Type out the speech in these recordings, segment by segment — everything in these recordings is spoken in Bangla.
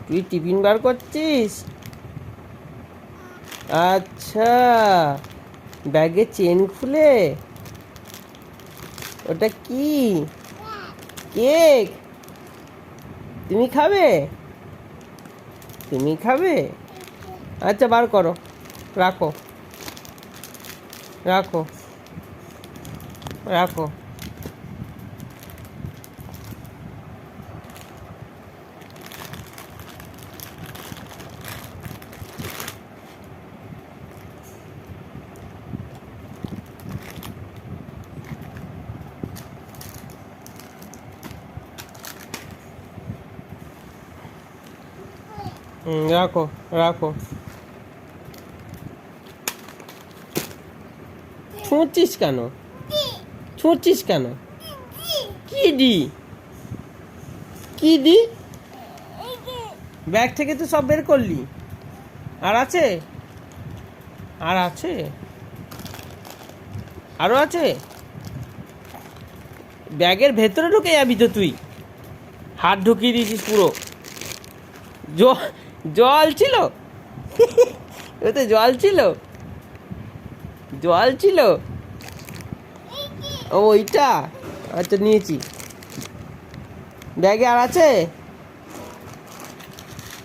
তুই টিফিন বার করছিস? আচ্ছা, ব্যাগের চেন খুলে। ওটা কি? কেক? তুমি খাবে? তুমি খাবে? আচ্ছা, বার করো। রাখো, রাখো, রাখো। রাখো, রাখো। ছুঁচ্ছিস কেন? ছুঁচ্ছিস কেন? কি দি? কি দি? ব্যাগ থেকে তো সব বের করলি। আর আছে? আর আছে? আরো আছে? ব্যাগের ভেতরে ঢুকে যাবি তো তুই। হাত ঢুকিয়ে দিয়েছিস পুরো। জল ছিল? ওতে জল ছিল? জল ছিল? ও, ওইটা? আচ্ছা, নিয়েছি। ব্যাগে আর আছে?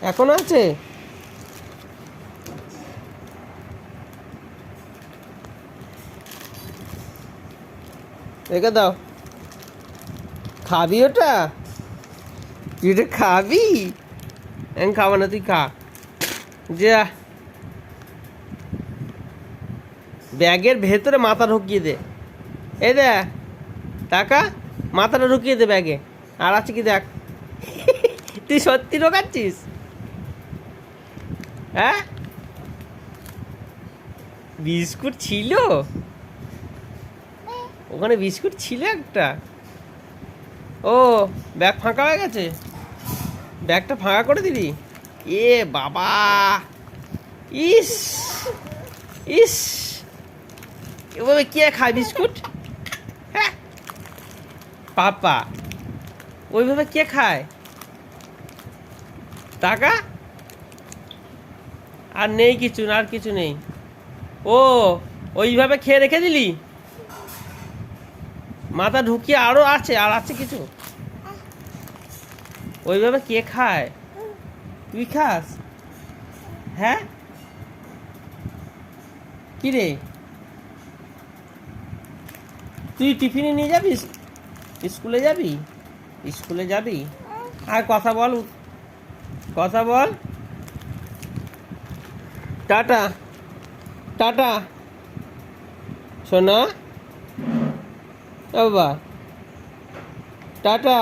এখনো আছে? রেখে দাও। খাবি ওটা? তুই ওটা খাবি? আমি খাবো না, তুই খা। যা, ব্যাগের ভেতরে মাথা ঢুকিয়ে দে। এই দে, টাকা, মাথাটা ঢুকিয়ে দে ব্যাগে। আর আছে কি দেখ। তুই সত্যি ঢোকাচ্ছিস? হ্যাঁ, বিস্কুট ছিল ওখানে, বিস্কুট ছিল একটা। ও, ব্যাগ ফাঁকা হয়ে গেছে? ব্যাগটা ফাঁকা করে দিবি? এ বাবা, ইস, ইস, এভাবে কে খায় বিস্কুট? হ্যাঁ, পাপা, ওইভাবে কে খায়? টাকা আর নেই কিছু, আর কিছু নেই। ও, ওইভাবে খেয়ে রেখে দিলি? মাথা ঢুকিয়ে আরো আছে? আর আছে কিছু? ওইভাবে কে খায়? তুই খাস? হ্যাঁ, কি রে, তুই টিফিনে নিয়ে যাবি? স্কুলে যাবি? স্কুলে যাবি? আর কথা বল, কথা বল। টাটা, টাটা, শোনা, ও বাবা, টাটা।